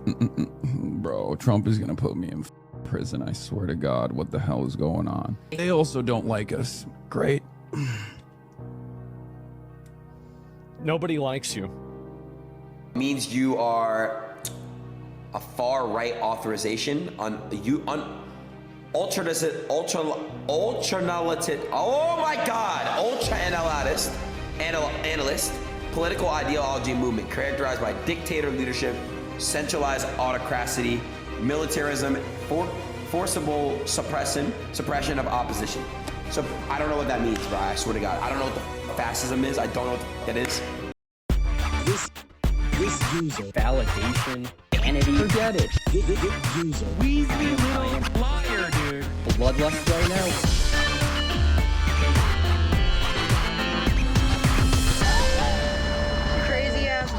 Bro, Trump is gonna put me in prison, I swear to God. What the hell is going on? They also don't like us. Great. Nobody likes you. Means you are a far right authorization on ultra-analyst, oh my God, ultra-analyst, political ideology movement characterized by dictator leadership, centralized autocracy, militarism, forcible suppression of opposition. So I don't know what that means, bro. I swear to God. I don't know what the fascism is. I don't know what that is. This user validation, vanity. Forget it. This user. Weasley little liar, dude. Bloodlust right now. Crazy ass.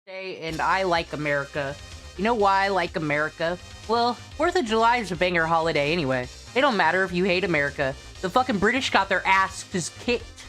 And I like America. You know why I like America? Well, 4th of July is a banger holiday anyway. It don't matter if you hate America. The fucking British got their asses kicked,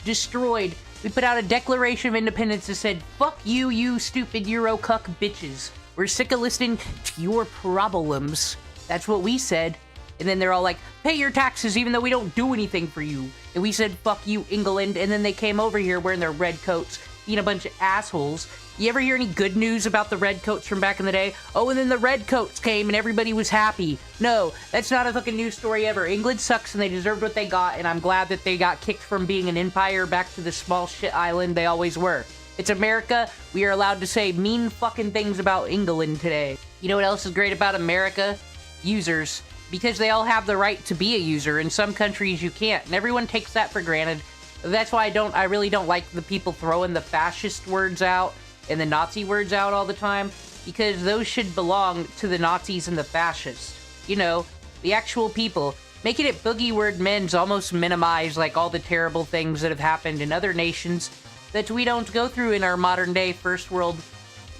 destroyed. We put out a Declaration of Independence that said, fuck you, you stupid Euro cuck bitches. We're sick of listening to your problems. That's what we said. And then they're all like, pay your taxes even though we don't do anything for you. And we said, fuck you, England. And then they came over here wearing their red coats, being a bunch of assholes. You ever hear any good news about the red coats from back in the day? Oh, and then the red coats came and everybody was happy. No, that's not a fucking news story ever. England sucks and they deserved what they got, and I'm glad that they got kicked from being an empire back to the small shit island they always were. It's America. We are allowed to say mean fucking things about England today. You know what else is great about America? Users. Because they all have the right to be a user. In some countries you can't, and everyone takes that for granted. That's why I really don't like the people throwing the fascist words out and the Nazi words out all the time, because those should belong to the Nazis and the fascists. You know, the actual people. Making it boogie word men's almost minimize like all the terrible things that have happened in other nations that we don't go through in our modern day first world,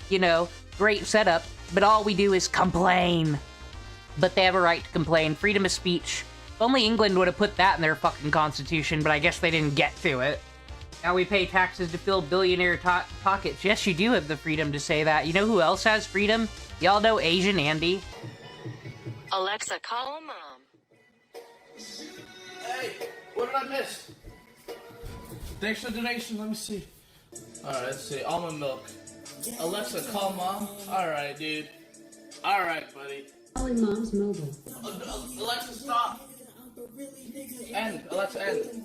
you know, great setup, but all we do is complain. But they have a right to complain. Freedom of speech. If only England would have put that in their fucking constitution, but I guess they didn't get to it. Now we pay taxes to fill billionaire pockets. Yes, you do have the freedom to say that. You know who else has freedom? Y'all know Asian Andy? Alexa, call mom. Hey, what did I miss? Thanks for the donation. Let me see. Alright, let's see. Almond milk. Alexa, call mom. Alright, dude. Alright, buddy. Calling mom's mobile. Alexa, stop. End. Alexa, end.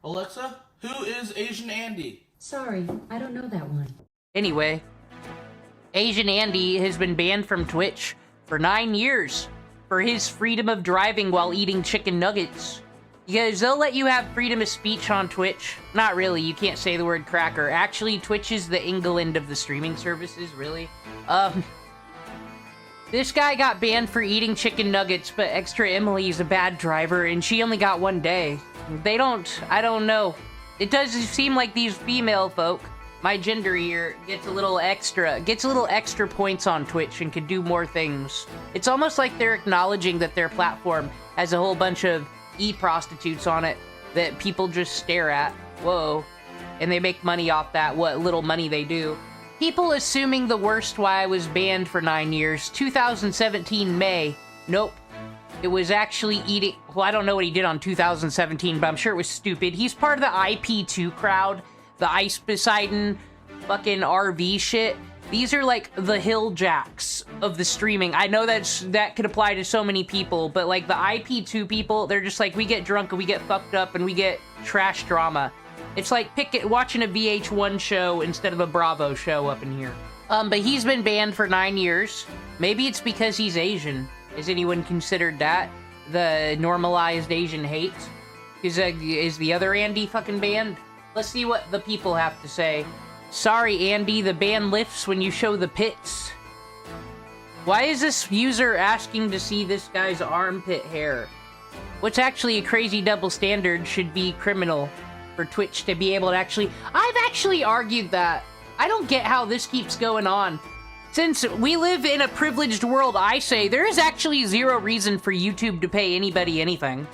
Alexa, who is Asian Andy? Sorry, I don't know that one. Anyway, Asian Andy has been banned from Twitch for 9 years for his freedom of driving while eating chicken nuggets. Because they'll let you have freedom of speech on Twitch. Not really, you can't say the word cracker. Actually, Twitch is the England of the streaming services, really. This guy got banned for eating chicken nuggets, but Extra Emily's a bad driver, and she only got 1 day. I don't know. It does seem like these female folk, my gender here, gets a little extra points on Twitch and can do more things. It's almost like they're acknowledging that their platform has a whole bunch of e-prostitutes on it that people just stare at. Whoa. And they make money off that, what little money they do. People assuming the worst why I was banned for 9 years. 2017 May. Nope. It was actually eating... Well, I don't know what he did on 2017, but I'm sure it was stupid. He's part of the IP2 crowd. The Ice Poseidon fucking RV shit. These are like the hill jacks of the streaming. I know that could apply to so many people, but like the IP2 people, they're just like, we get drunk and we get fucked up and we get trash drama. It's like watching a VH1 show instead of a Bravo show up in here. But he's been banned for 9 years. Maybe it's because he's Asian. Has anyone considered that? The normalized Asian hate? Is the other Andy fucking banned? Let's see what the people have to say. Sorry, Andy, the ban lifts when you show the pits. Why is this user asking to see this guy's armpit hair? What's actually a crazy double standard should be criminal for Twitch to be able to actually... I've actually argued that. I don't get how this keeps going on. Since we live in a privileged world, I say, there is actually zero reason for YouTube to pay anybody anything.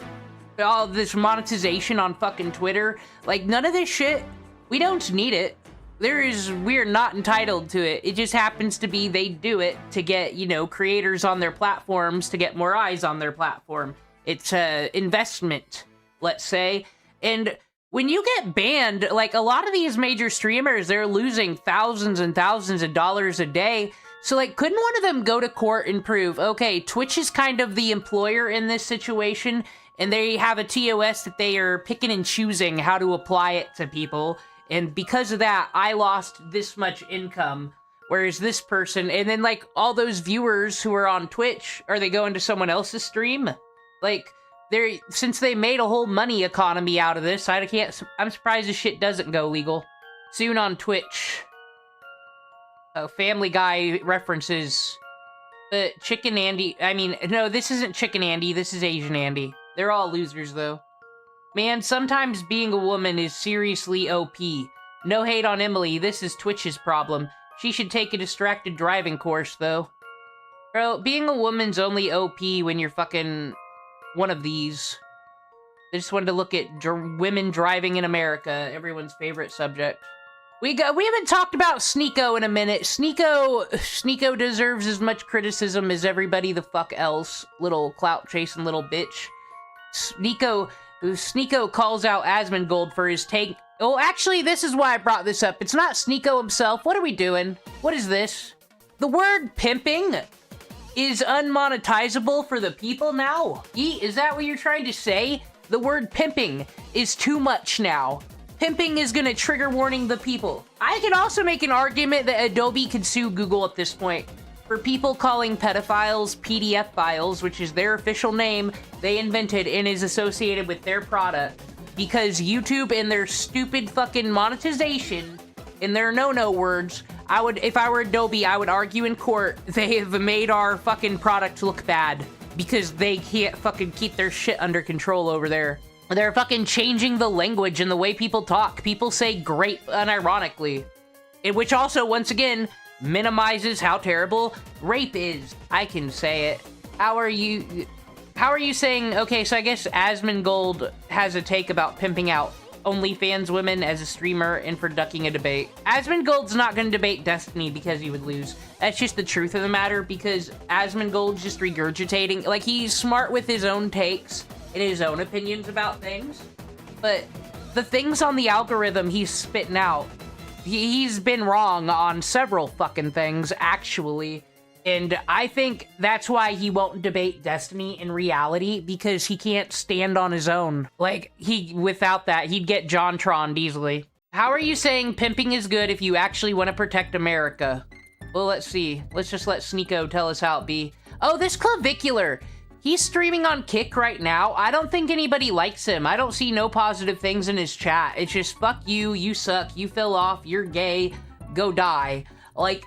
All this monetization on fucking Twitter, like, none of this shit, we don't need it. we're not entitled to it. It just happens to be they do it to get, you know, creators on their platforms, to get more eyes on their platform. It's a investment, let's say. And when you get banned, like, a lot of these major streamers, they're losing thousands and thousands of dollars a day. So, like, couldn't one of them go to court and prove, okay, Twitch is kind of the employer in this situation, and they have a TOS that they are picking and choosing how to apply it to people, and because of that, I lost this much income, whereas this person, and then, like, all those viewers who are on Twitch, are they going to someone else's stream? Like, since they made a whole money economy out of this, I'm surprised this shit doesn't go legal. Soon on Twitch. Oh, Family Guy references. But Chicken Andy, I mean, no, this isn't Chicken Andy, this is Asian Andy. They're all losers, though. Man, sometimes being a woman is seriously OP. No hate on Emily, this is Twitch's problem. She should take a distracted driving course, though. Bro, being a woman's only OP when you're fucking one of these. I just wanted to look at women driving in America, everyone's favorite subject. We haven't talked about Sneako in a minute. Sneako deserves as much criticism as everybody the fuck else. Little clout chasing little bitch. Sneako calls out Asmongold for his take. Oh, actually, this is why I brought this up. It's not Sneako himself. What are we doing? What is this? The word pimping is unmonetizable for the people now? Is that what you're trying to say? The word pimping is too much now. Pimping is gonna trigger warning the people. I can also make an argument that Adobe could sue Google at this point for people calling pedophiles PDF files, which is their official name they invented and is associated with their product, because YouTube and their stupid fucking monetization, in their no-no words, if I were Adobe, I would argue in court, they have made our fucking product look bad because they can't fucking keep their shit under control over there. They're fucking changing the language and the way people talk. People say grape unironically, which also, once again, minimizes how terrible rape is. I can say it. How are you saying, okay, so I guess Asmongold has a take about pimping out OnlyFans women as a streamer and for ducking a debate. Asmongold's not going to debate Destiny because he would lose. That's just the truth of the matter, because Asmongold's just regurgitating. Like, he's smart with his own takes and his own opinions about things, but the things on the algorithm he's spitting out, he's been wrong on several fucking things, actually. And I think that's why he won't debate Destiny in reality, because he can't stand on his own. Like, without that, he'd get Jontroned easily. How are you saying pimping is good if you actually want to protect America? Well, let's see. Let's just let Sneako tell us how it be. Oh, this Clavicular! He's streaming on Kick right now. I don't think anybody likes him. I don't see no positive things in his chat. It's just, fuck you, you suck, you fell off, you're gay, go die. Like,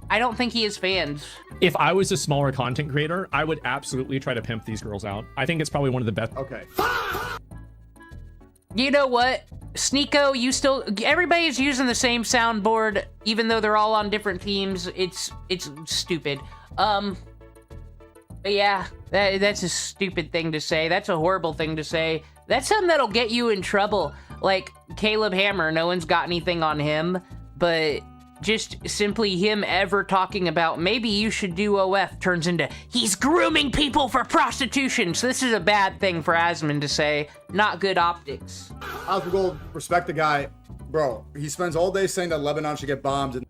I don't think he has fans. If I was a smaller content creator, I would absolutely try to pimp these girls out. I think it's probably one of the best. Okay. You know what? Sneako, everybody's using the same soundboard, even though they're all on different teams. It's stupid. But yeah, that's a stupid thing to say. That's a horrible thing to say. That's something that'll get you in trouble. Like, Caleb Hammer, no one's got anything on him, but just simply him ever talking about maybe you should do OF turns into he's grooming people for prostitution. So this is a bad thing for Asmon to say. Not good optics. Asmongold, respect the guy. Bro, he spends all day saying that Lebanon should get bombed and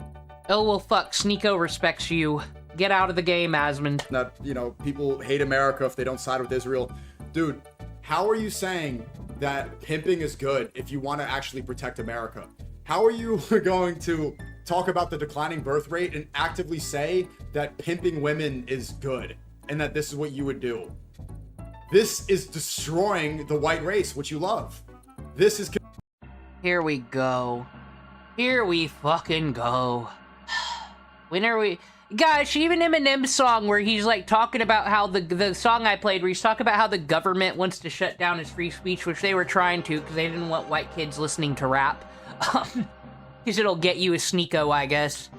oh, well, fuck. Sneako respects you. Get out of the game, Asmon. that, you know, people hate America if they don't side with Israel. Dude, how are you saying that pimping is good if you want to actually protect America? How are you going to talk about the declining birth rate and actively say that pimping women is good and that this is what you would do? This is destroying the white race, which you love. This is... Here we go. Here we fucking go. When are we... Gosh, even Eminem's song where he's like talking about how the song I played where he's talking about how the government wants to shut down his free speech, which they were trying to because they didn't want white kids listening to rap. Because it'll get you a Sneako, I guess.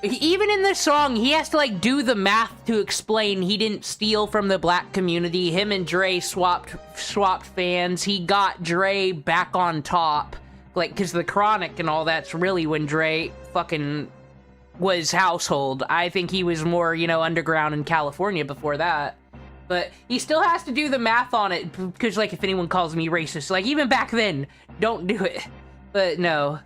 Even in this song, he has to like do the math to explain he didn't steal from the black community. Him and Dre swapped fans. He got Dre back on top like, because the Chronic and all that's really when Dre fucking was household. I think he was more, you know, underground in California before that. But he still has to do the math on it, because, like, if anyone calls me racist, like, even back then, don't do it. But no.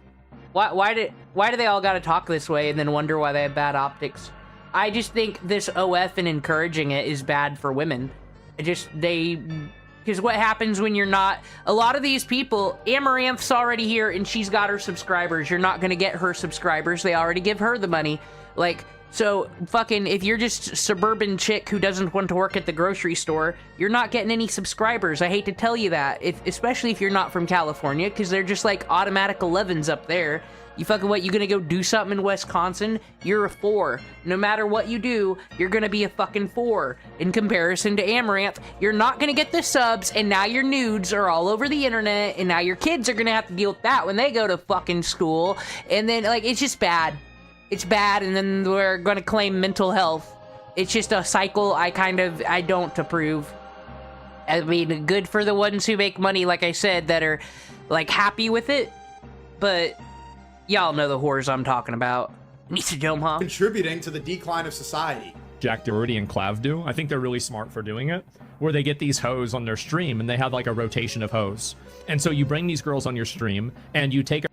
Why do they all gotta talk this way and then wonder why they have bad optics? I just think this OF and encouraging it is bad for women. Because what happens when you're not... A lot of these people, Amaranth's already here and she's got her subscribers. You're not gonna get her subscribers. They already give her the money. Like, so fucking, if you're just a suburban chick who doesn't want to work at the grocery store, you're not getting any subscribers. I hate to tell you that. Especially if you're not from California, because they're just like automatic 11s up there. You fucking what, you gonna go do something in Wisconsin? You're a 4. No matter what you do, you're gonna be a fucking 4. In comparison to Amaranth, you're not gonna get the subs, and now your nudes are all over the internet, and now your kids are gonna have to deal with that when they go to fucking school. And then, like, it's just bad. It's bad, and then we're gonna claim mental health. It's just a cycle I don't approve. I mean, good for the ones who make money, like I said, that are, like, happy with it, but y'all know the whores I'm talking about. Nisa Dome, huh? Contributing to the decline of society. Jack Doherty and Clav do. I think they're really smart for doing it, where they get these hoes on their stream, and they have, like, a rotation of hoes. And so you bring these girls on your stream, and you take...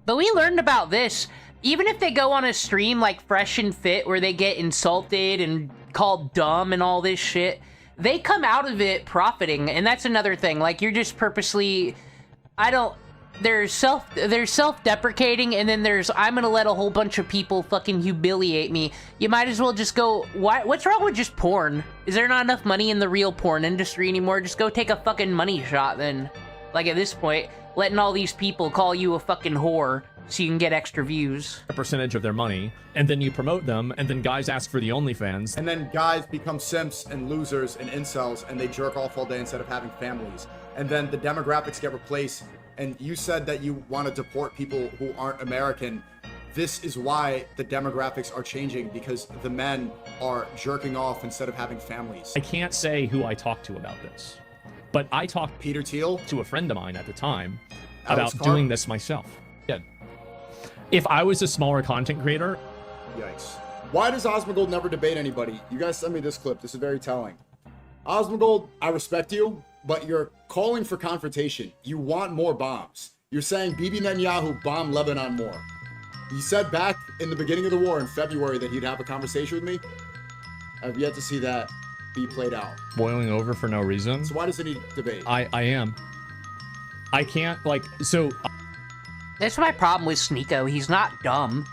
But we learned about this. Even if they go on a stream like Fresh and Fit where they get insulted and called dumb and all this shit, they come out of it profiting, and that's another thing. Like, you're just purposely... There's self-deprecating, and then there's I'm gonna let a whole bunch of people fucking humiliate me. You might as well just go, what's wrong with just porn? Is there not enough money in the real porn industry anymore? Just go take a fucking money shot then. Like, at this point, letting all these people call you a fucking whore so you can get extra views. A percentage of their money, and then you promote them, and then guys ask for the OnlyFans. And then guys become simps and losers and incels, and they jerk off all day instead of having families. And then the demographics get replaced. And you said that you want to deport people who aren't American. This is why the demographics are changing, because the men are jerking off instead of having families. I can't say who I talked to about this, but I talked Peter Thiel to a friend of mine at the time Alex about Carr? doing this myself. Yeah. If I was a smaller content creator... Yikes. Why does Asmongold never debate anybody? You guys sent me this clip. This is very telling. Asmongold, I respect you, but you're calling for confrontation. You want more bombs. You're saying Bibi Netanyahu bombed Lebanon more. He said back in the beginning of the war in February that he'd have a conversation with me. I've yet to see that be played out. Boiling over for no reason. So why doesn't he debate? I am. I can't, like, so... That's my problem with Sneako. He's not dumb.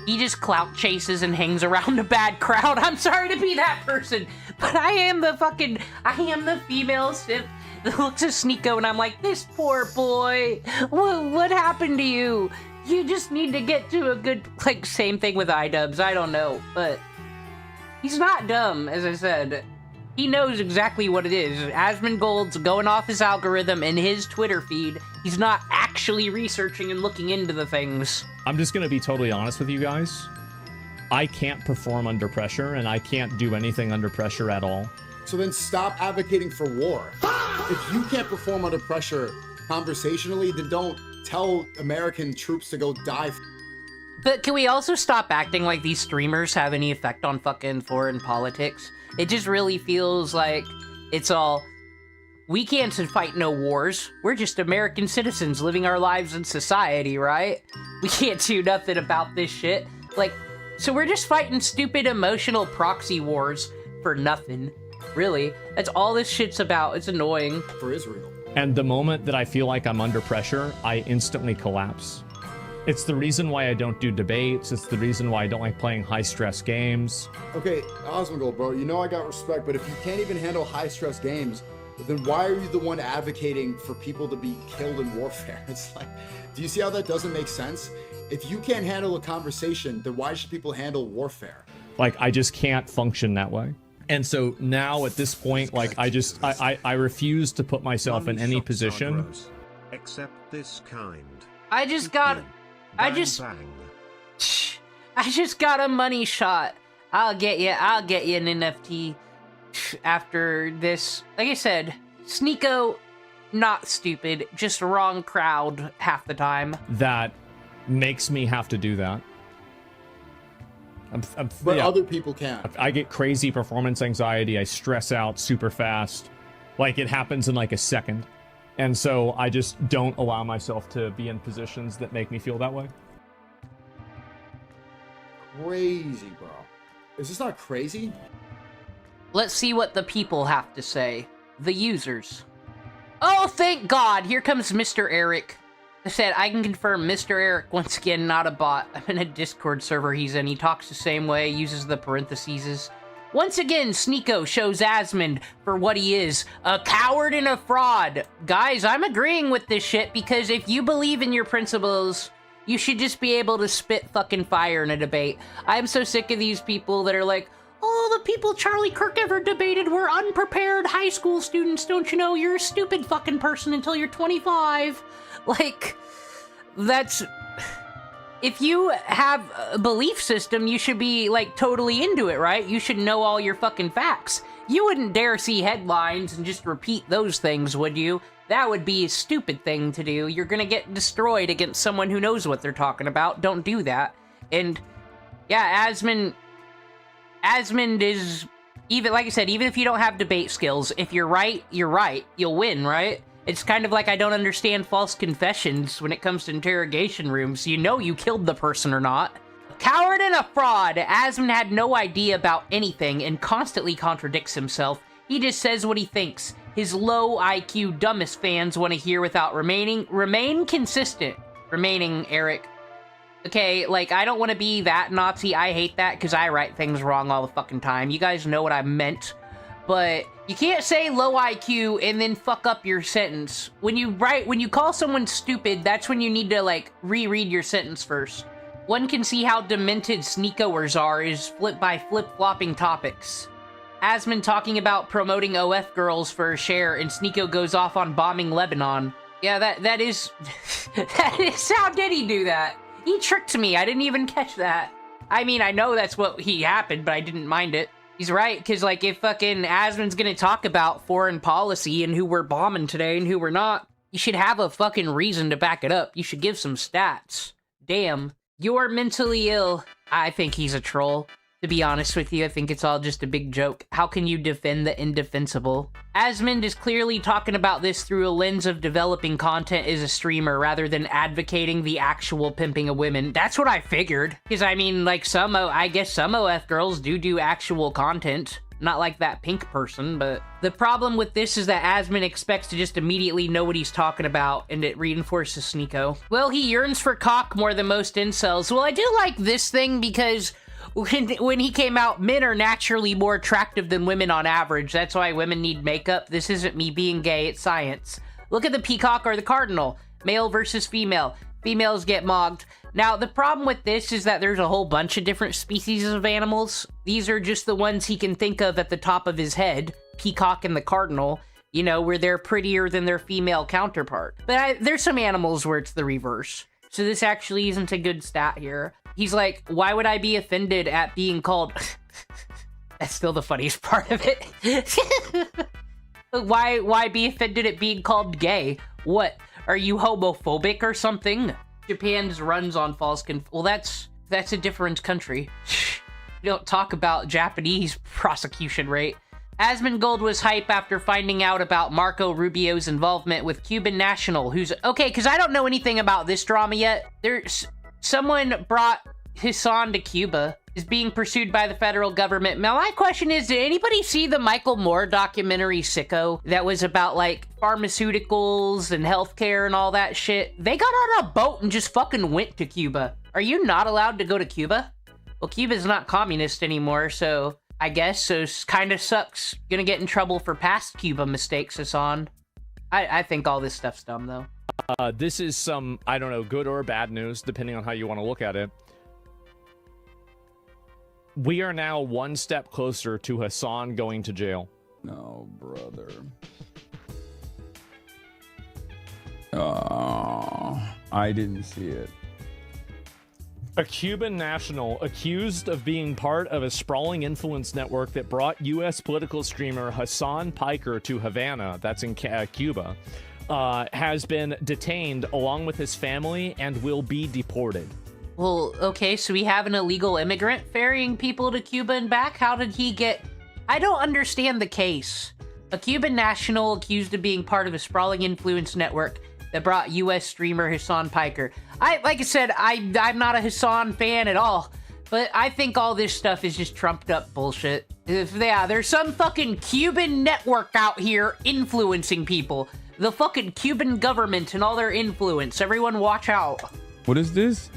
He just clout chases and hangs around a bad crowd. I'm sorry to be that person, but I am the female simp that looks at Sneako and I'm like, this poor boy, what happened to you? You just need to get to a good, like, same thing with iDubbbz, I don't know, but he's not dumb, as I said. He knows exactly what it is. Asmongold's going off his algorithm and his Twitter feed. He's not actually researching and looking into the things. I'm just gonna be totally honest with you guys. I can't perform under pressure, and I can't do anything under pressure at all. So then stop advocating for war. If you can't perform under pressure conversationally, then don't tell American troops to go die. But can we also stop acting like these streamers have any effect on fucking foreign politics? It just really feels like it's all, we can't fight no wars. We're just American citizens living our lives in society, right? We can't do nothing about this shit. Like, so we're just fighting stupid emotional proxy wars for nothing. Really, that's all this shit's about. It's annoying. For Israel. And the moment that I feel like I'm under pressure, I instantly collapse. It's the reason why I don't do debates. It's the reason why I don't like playing high-stress games. Okay, Asmongold, bro, you know I got respect, but if you can't even handle high-stress games, then why are you the one advocating for people to be killed in warfare? It's like, do you see how that doesn't make sense? If you can't handle a conversation, then why should people handle warfare? Like, I just can't function that way. And so now at this point, like, I refuse to put myself in any position. Except this kind. I just got a money shot. I'll get you an NFT after this. Like I said, Sneako, not stupid, just wrong crowd half the time. That makes me have to do that. But other people can't. I get crazy performance anxiety. I stress out super fast. Like, it happens in like a second. And so I just don't allow myself to be in positions that make me feel that way. Crazy, bro. Is this not crazy? Let's see what the people have to say. The users. Oh, thank God! Here comes Mr. Eric. I said, I can confirm Mr. Eric, once again, not a bot. I'm in a Discord server he's in. He talks the same way, uses the parentheses. Once again, Sneako shows Asmongold for what he is, a coward and a fraud. Guys, I'm agreeing with this shit because if you believe in your principles, you should just be able to spit fucking fire in a debate. I'm so sick of these people that are like, oh, the people Charlie Kirk ever debated were unprepared high school students. Don't you know you're a stupid fucking person until you're 25? Like, that's... If you have a belief system, you should be, like, totally into it, right? You should know all your fucking facts. You wouldn't dare see headlines and just repeat those things, would you? That would be a stupid thing to do. You're gonna get destroyed against someone who knows what they're talking about. Don't do that. And, yeah, Asmongold is... Even, like I said, even if you don't have debate skills, if you're right, you're right. You'll win, right? It's kind of like I don't understand false confessions when it comes to interrogation rooms. You know you killed the person or not. Coward and a fraud. Asmongold had no idea about anything and constantly contradicts himself. He just says what he thinks. His low IQ dumbest fans want to hear without remain consistent. Remaining, Eric. Okay, like, I don't want to be that Nazi. I hate that because I write things wrong all the fucking time. You guys know what I meant. But you can't say low IQ and then fuck up your sentence. When you call someone stupid, that's when you need to, like, reread your sentence first. One can see how demented Sneakoers are is flip-flopping topics. Asmongold talking about promoting OF girls for a share, and Sneako goes off on bombing Lebanon. Yeah, that is... how did he do that? He tricked me, I didn't even catch that. I mean, I know that's what happened, but I didn't mind it. He's right, because, like, if fucking Asmongold's gonna talk about foreign policy and who we're bombing today and who we're not, you should have a fucking reason to back it up. You should give some stats. Damn. You're mentally ill. I think he's a troll. To be honest with you, I think it's all just a big joke. How can you defend the indefensible? Asmongold is clearly talking about this through a lens of developing content as a streamer rather than advocating the actual pimping of women. That's what I figured. Because, I mean, like, I guess some OF girls do actual content. Not like that pink person, but... The problem with this is that Asmongold expects to just immediately know what he's talking about, and it reinforces Sneako. Well, he yearns for cock more than most incels. Well, I do like this thing because... When he came out, men are naturally more attractive than women on average. That's why women need makeup. This isn't me being gay, it's science. Look at the peacock or the cardinal. Male versus female. Females get mogged. Now, the problem with this is that there's a whole bunch of different species of animals. These are just the ones he can think of at the top of his head. Peacock and the cardinal. You know, where they're prettier than their female counterpart. But there's some animals where it's the reverse. So this actually isn't a good stat here. He's like, why would I be offended at being called... That's still the funniest part of it. Why be offended at being called gay? What? Are you homophobic or something? Japan's runs on false well, that's a different country. You don't talk about Japanese prosecution rate. Asmongold was hype after finding out about Marco Rubio's involvement with Cuban National, who's... Okay, because I don't know anything about this drama yet. Someone brought Hasan to Cuba, is being pursued by the federal government. Now, my question is, did anybody see the Michael Moore documentary, Sicko, that was about, like, pharmaceuticals and healthcare and all that shit? They got on a boat and just fucking went to Cuba. Are you not allowed to go to Cuba? Well, Cuba's not communist anymore, so... I guess, so kind of sucks. Gonna get in trouble for past Cuba mistakes, Hasan. I think all this stuff's dumb, though. This is some, I don't know, good or bad news, depending on how you want to look at it. We are now one step closer to Hasan going to jail. No, brother. I didn't see it. A Cuban national accused of being part of a sprawling influence network that brought U.S. political streamer Hasan Piker to Havana, that's in Cuba, has been detained along with his family and will be deported. Well, okay, so we have an illegal immigrant ferrying people to Cuba and back? How did he get... I don't understand the case. A Cuban national accused of being part of a sprawling influence network that brought U.S. streamer Hasan Piker. Like I said, I'm not a Hasan fan at all, but I think all this stuff is just trumped up bullshit. Yeah, there's some fucking Cuban network out here influencing people. The fucking Cuban government and all their influence. Everyone watch out. What is this?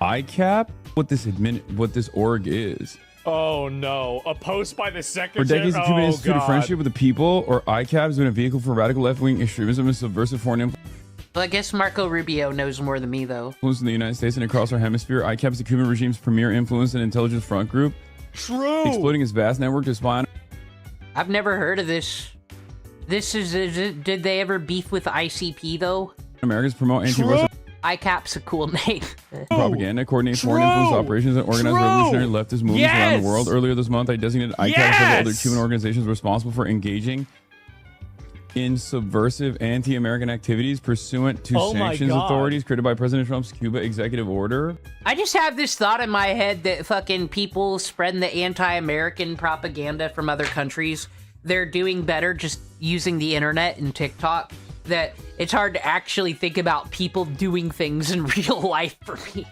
ICAP? What this org is? Oh no, a post by the For secretary? decades, the Cuban Oh, Institute of God. Friendship with the People, or ICAP, has been a vehicle for radical left-wing extremism and subversive foreign influence Well, I guess Marco Rubio knows more than me, though. in the United States and across our hemisphere. ICAP is the Cuban regime's premier influence and intelligence front group, True! exploiting its vast network to spy on... I've never heard of this. Did they ever beef with ICP, though? Americans promote anti-Russian ICAP's a cool name. propaganda, coordinate foreign influence operations, and organize revolutionary leftist movements around the world. Earlier this month, I designated ICAP and several other Cuban organizations responsible for engaging in subversive anti-American activities pursuant to sanctions authorities created by President Trump's Cuba executive order. I just have this thought in my head that fucking people spreading the anti-American propaganda from other countries, they're doing better just using the internet and TikTok. That it's hard to actually think about people doing things in real life for me.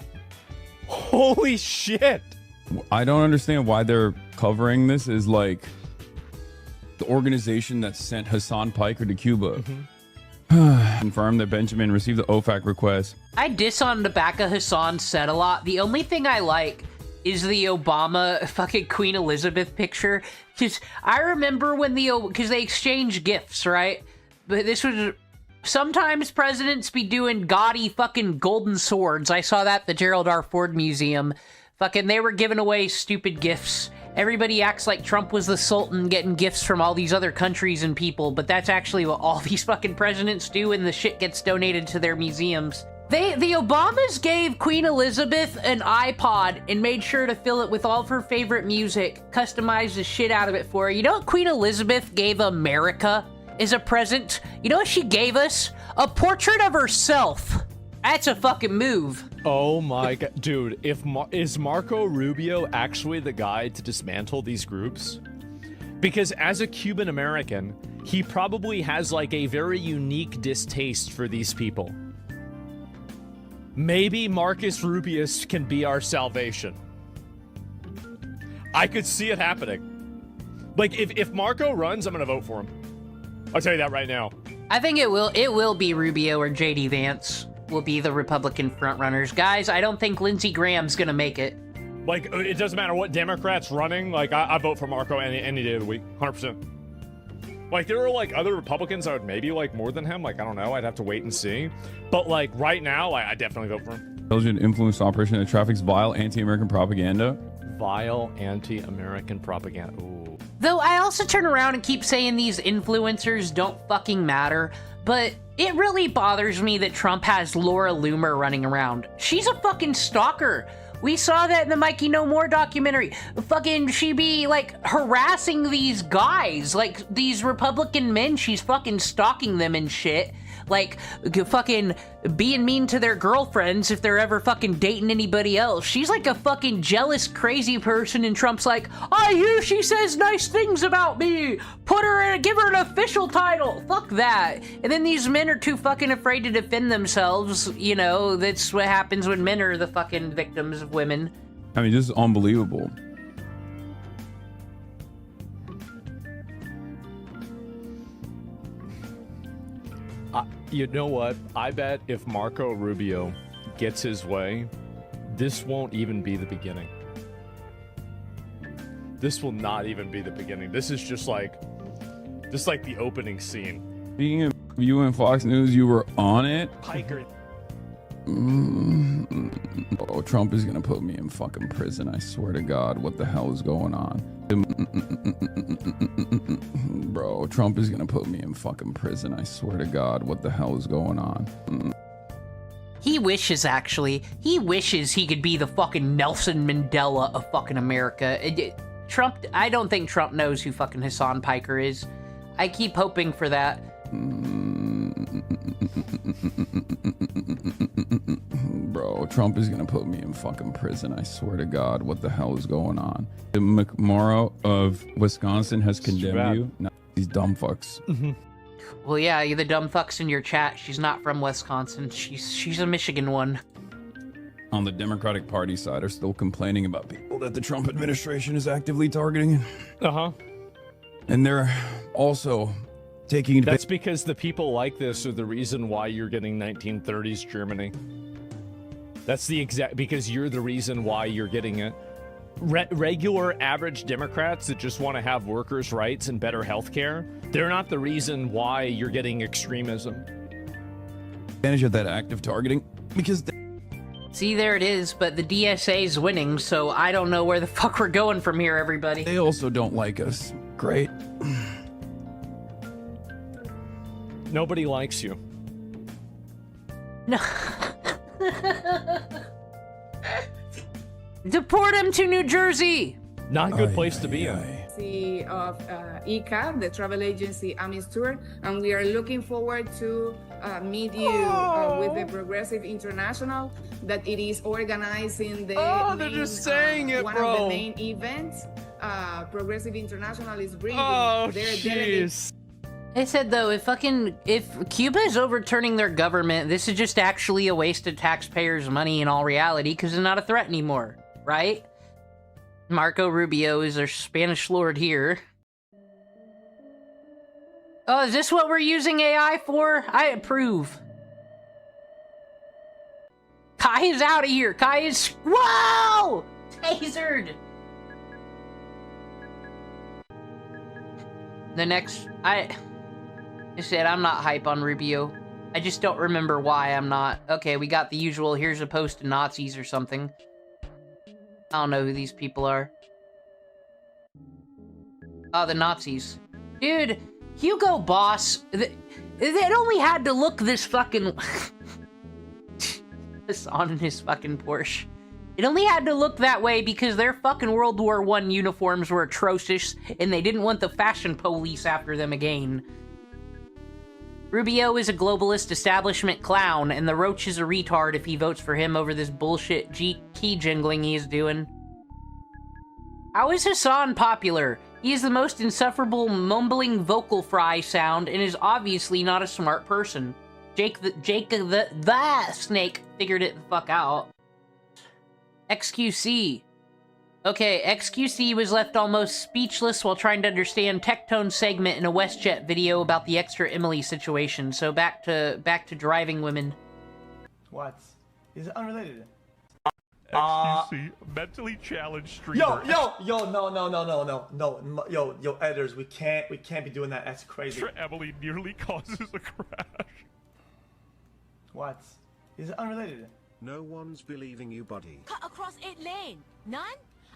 Holy shit! I don't understand why they're covering this as like the organization that sent Hasan Piker to Cuba. Confirmed that Benjamin received the OFAC request. I diss on the back of Hasan's set a lot. The only thing I like is the Obama fucking Queen Elizabeth picture. Because I remember when because they exchange gifts, right? But this was... Sometimes presidents be doing gaudy fucking golden swords. I saw that at the Gerald R. Ford Museum. Fucking, they were giving away stupid gifts. Everybody acts like Trump was the Sultan getting gifts from all these other countries and people, but that's actually what all these fucking presidents do, and the shit gets donated to their museums. The Obamas gave Queen Elizabeth an iPod and made sure to fill it with all of her favorite music, customized the shit out of it for her. You know what Queen Elizabeth gave America as a present? You know what she gave us? A portrait of herself. That's a fucking move. Oh my god. Dude, is Marco Rubio actually the guy to dismantle these groups? Because as a Cuban American, he probably has like a very unique distaste for these people. Maybe Marcus Rubius can be our salvation. I could see it happening. Like, if Marco runs, I'm gonna vote for him. I'll tell you that right now. I think it will be Rubio or JD Vance will be the Republican frontrunners. Guys, I don't think Lindsey Graham's gonna make it. Like, it doesn't matter what Democrat's running. Like, I vote for Marco any day of the week, 100%. Like, there are, like, other Republicans I would maybe like more than him. Like, I don't know. I'd have to wait and see. But, like, right now, I definitely vote for him. Intelligent influence operation that traffics vile anti-American propaganda. Vile anti-American propaganda. Ooh. Though I also turn around and keep saying these influencers don't fucking matter, but it really bothers me that Trump has Laura Loomer running around. She's a fucking stalker. We saw that in the Mikey No More documentary. Fucking, she be, like, harassing these guys. Like, these Republican men, she's fucking stalking them and shit. Like, fucking being mean to their girlfriends if they're ever fucking dating anybody else. She's like a fucking jealous, crazy person, and Trump's like, I hear she says nice things about me. Give her an official title. Fuck that. And then these men are too fucking afraid to defend themselves. You know, that's what happens when men are the fucking victims of women. I mean, this is unbelievable. You know what? I bet if Marco Rubio gets his way, this won't even be the beginning. This will not even be the beginning. This is just like the opening scene. Being in you and Fox News, you were on it. Piker. Oh, Trump is gonna put me in fucking prison. I swear to God, what the hell is going on? Bro, Trump is gonna put me in fucking prison. I swear to God, what the hell is going on? He wishes, actually. He wishes he could be the fucking Nelson Mandela of fucking America. Trump, I don't think Trump knows who fucking Hasan Piker is. I keep hoping for that. Bro, Trump is gonna put me in fucking prison. I swear to God, what the hell is going on? McMorrow of Wisconsin has condemned you. No, these dumb fucks. Well, yeah, you're the dumb fucks in your chat. She's not from Wisconsin. She's a Michigan one. On the Democratic Party side are still complaining about people that the Trump administration is actively targeting. And they're also taking advantage. That's because the people like this are the reason why you're getting 1930s Germany. That's the exact, because you're the reason why you're getting it. Regular average Democrats that just want to have workers' rights and better health care, they're not the reason why you're getting extremism. Advantage of that active targeting because See, there it is, but the DSA's winning, so I don't know where the fuck we're going from here, everybody. they also don't like us. Great. Nobody likes you. No. Deport him to New Jersey! Not a good place to be in. Of ECAB, the travel agency Amis Tour, and we are looking forward to meet you with the Progressive International that it is organizing the they're just saying it, one bro. of the main events. Progressive International is bringing Oh, their delegates. I said though, if Cuba is overturning their government, this is just actually a waste of taxpayers' money in all reality, because it's not a threat anymore, right? Marco Rubio is our Spanish lord here. Oh, is this what we're using AI for? I approve. Kai is out of here. Kai is... Whoa! Tasered! The next... I said I'm not hype on Rubio. I just don't remember why I'm not. Okay, we got the usual, here's a post to Nazis or something. I don't know who these people are. Oh, the Nazis. Dude, Hugo Boss... It only had to look this fucking... this on in his fucking Porsche. It only had to look that way because their fucking World War I uniforms were atrocious, and they didn't want the fashion police after them again. Rubio is a globalist establishment clown, and the Roach is a retard if he votes for him over this bullshit key jingling he is doing. How is Hasan popular? He is the most insufferable mumbling vocal fry sound and is obviously not a smart person. Jake the Snake figured it the fuck out. XQC. Okay, XQC was left almost speechless while trying to understand Tectone's segment in a WestJet video about the extra Emily situation. So back to driving women. What? Is it unrelated? XQC, mentally challenged streamer. Yo, editors, we can't be doing that. That's crazy. Extra Emily nearly causes a crash. What? Is it unrelated? No one's believing you, buddy. Cut across 8 lane. None?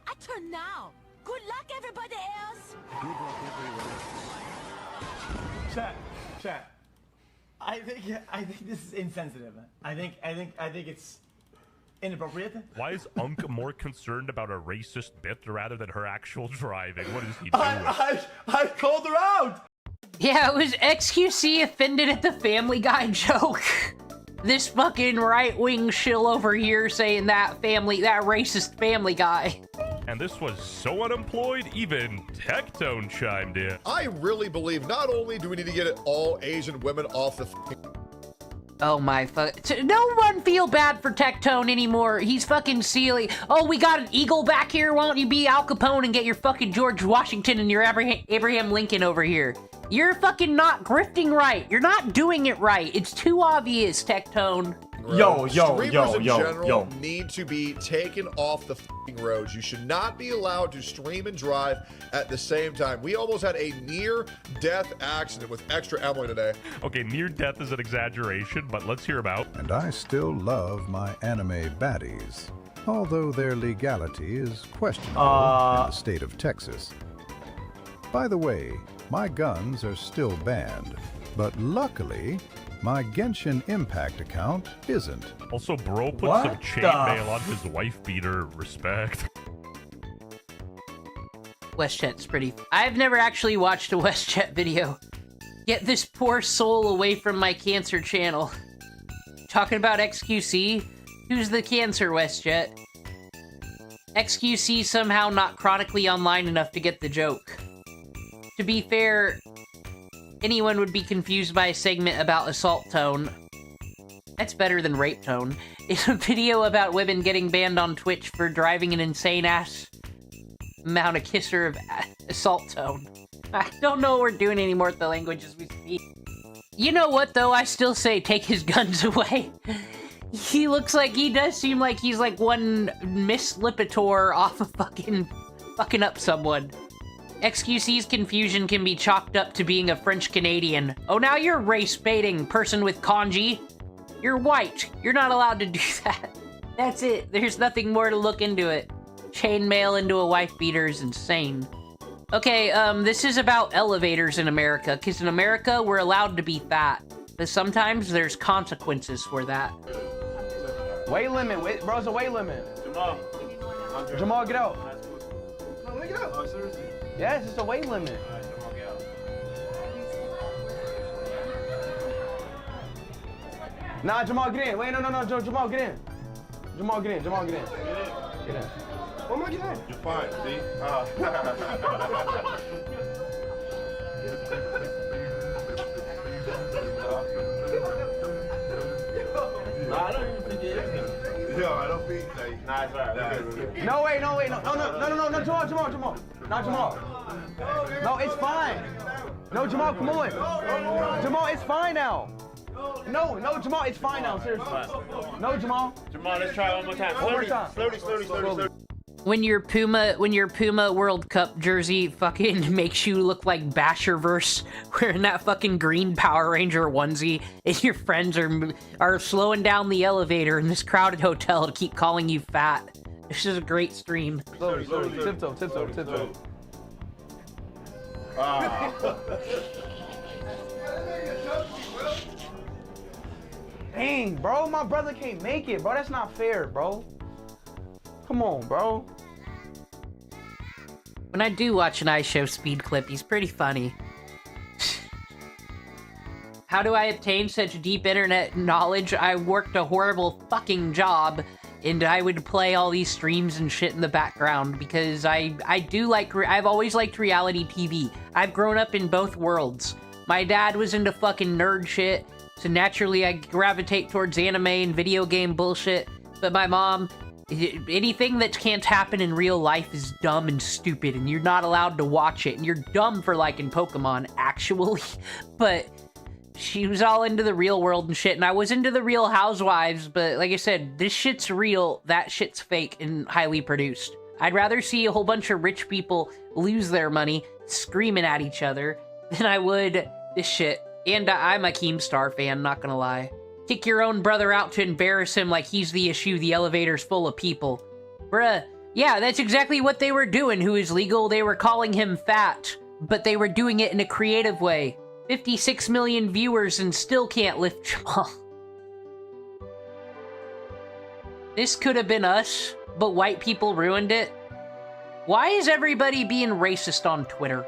I turn now. Good luck, everybody else. Good luck, everyone else. Chat. I think this is insensitive. I think it's inappropriate. Why is Unk more concerned about a racist bit rather than her actual driving? What is he doing? I called her out. Yeah, it was XQC offended at the Family Guy joke. This fucking right-wing shill over here saying that racist Family Guy. And this was so unemployed, even Tectone chimed in. I really believe not only do we need to get all Asian women off the Oh my fuck. No one feel bad for Tectone anymore. He's fucking silly. Oh, we got an eagle back here. Why don't you be Al Capone and get your fucking George Washington and your Abraham Lincoln over here? You're fucking not grifting right. You're not doing it right. It's too obvious, Tectone. Streamers in general need to be taken off the roads. You should not be allowed to stream and drive at the same time. We almost had a near-death accident with Extra Emily today. Okay, near death is an exaggeration, but let's hear about. And I still love my anime baddies, although their legality is questionable in the state of Texas. By the way, my guns are still banned, but luckily, my Genshin Impact account isn't. Also, bro put some chainmail on his wife beater. Respect. WestJet's pretty... I've never actually watched a WestJet video. Get this poor soul away from my cancer channel. Talking about XQC? Who's the cancer, WestJet? XQC somehow not chronically online enough to get the joke. To be fair, anyone would be confused by a segment about assault tone. That's better than rape tone. It's a video about women getting banned on Twitch for driving an insane-ass amount of kisser of assault tone. I don't know what we're doing anymore with the language as we speak. You know what, though? I still say take his guns away. He looks like, he does seem like he's like one Miss Lipitor off of fucking up someone. XQC's confusion can be chalked up to being a French Canadian. Oh, now you're race-baiting, person with kanji. You're white. You're not allowed to do that. That's it. There's nothing more to look into it. Chainmail into a wife beater is insane. Okay, this is about elevators in America, because in America, we're allowed to be fat. But sometimes there's consequences for that. Weight limit, bro, it's a weight limit. Jamal, get out. No, let me get out. Oh, seriously? Yes, it's a weight limit. All right, Jamal, get out. Nah, Jamal, get in. Wait, no, Jamal, get in. Jamal, get in. Jamal, get in. Get in. What am I getting in? You're fine, see? Nah, I don't even think it is. Yo, I don't think like. Nah, it's alright. No, wait, no, Jamal. Not Jamal. No, it's fine. No, Jamal, come on. Jamal, it's fine now. No, Jamal, it's fine now, seriously. No, Jamal. Jamal, let's try one more time. One more time. Slowly. When your Puma World Cup jersey fucking makes you look like Basherverse wearing that fucking green Power Ranger onesie, and your friends are slowing down the elevator in this crowded hotel to keep calling you fat. This is a great stream. Slowly. Tiptoe. Dang, bro, my brother can't make it, bro. That's not fair, bro. Come on, bro. When I do watch an iShowSpeed clip, he's pretty funny. How do I obtain such deep internet knowledge? I worked a horrible fucking job, and I would play all these streams and shit in the background because I've always liked reality TV. I've grown up in both worlds. My dad was into fucking nerd shit, so naturally I gravitate towards anime and video game bullshit, but my mom, anything that can't happen in real life is dumb and stupid, and you're not allowed to watch it, and you're dumb for liking Pokemon, actually, but she was all into the real world and shit, and I was into the Real Housewives, but like I said, this shit's real, that shit's fake and highly produced. I'd rather see a whole bunch of rich people lose their money screaming at each other than I would this shit. And I'm a Keemstar fan, not gonna lie. Kick your own brother out to embarrass him like he's the issue, the elevator's full of people. Bruh, yeah, that's exactly what they were doing. Who is legal? They were calling him fat, but they were doing it in a creative way. 56 million viewers and still can't lift Jamal. This could have been us, but white people ruined it. Why is everybody being racist on Twitter?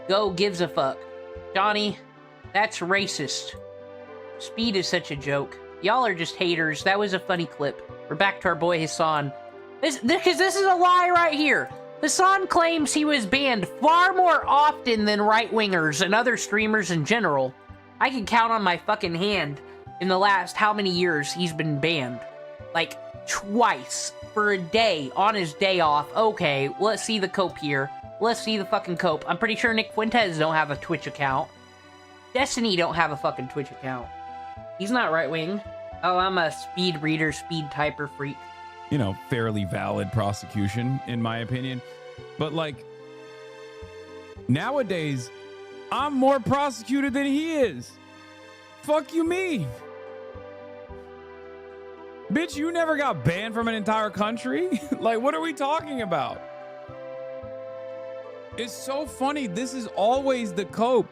Go gives a fuck. Johnny, that's racist. Speed is such a joke. Y'all are just haters. That was a funny clip. We're back to our boy Hasan. This is a lie right here. Hasan claims he was banned far more often than right-wingers and other streamers in general. I can count on my fucking hand in the last how many years he's been banned. Like, twice for a day on his day off. Okay, let's see the cope here. Let's see the fucking cope. I'm pretty sure Nick Fuentes don't have a Twitch account. Destiny don't have a fucking Twitch account. He's not right-wing. Oh, I'm a speed reader, speed typer freak. You know, fairly valid prosecution, in my opinion. But, like, nowadays, I'm more prosecuted than he is. Fuck you mean? Bitch, you never got banned from an entire country? Like, what are we talking about? It's so funny. This is always the cope.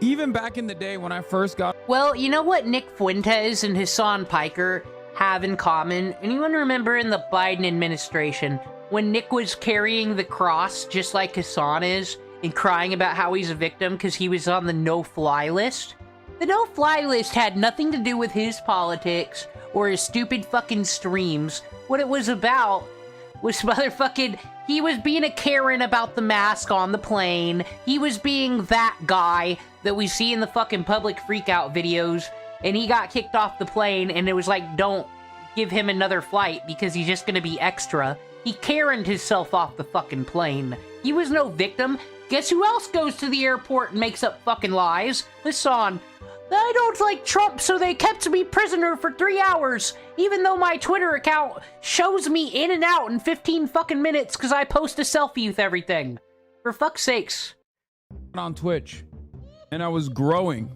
Even back in the day when I first got... Well, you know what Nick Fuentes and Hasan Piker have in common? Anyone remember in the Biden administration when Nick was carrying the cross just like Hasan is and crying about how he's a victim because he was on the no-fly list? The no-fly list had nothing to do with his politics or his stupid fucking streams. What it was about was motherfucking... He was being a Karen about the mask on the plane. He was being that guy that we see in the fucking public freakout videos. And he got kicked off the plane, and it was like, don't give him another flight because he's just gonna be extra. He Karen'd himself off the fucking plane. He was no victim. Guess who else goes to the airport and makes up fucking lies? Hasan. I don't like Trump, so they kept me prisoner for 3 hours, even though my Twitter account shows me in and out in 15 fucking minutes because I post a selfie with everything. For fuck's sakes. On Twitch, and I was growing,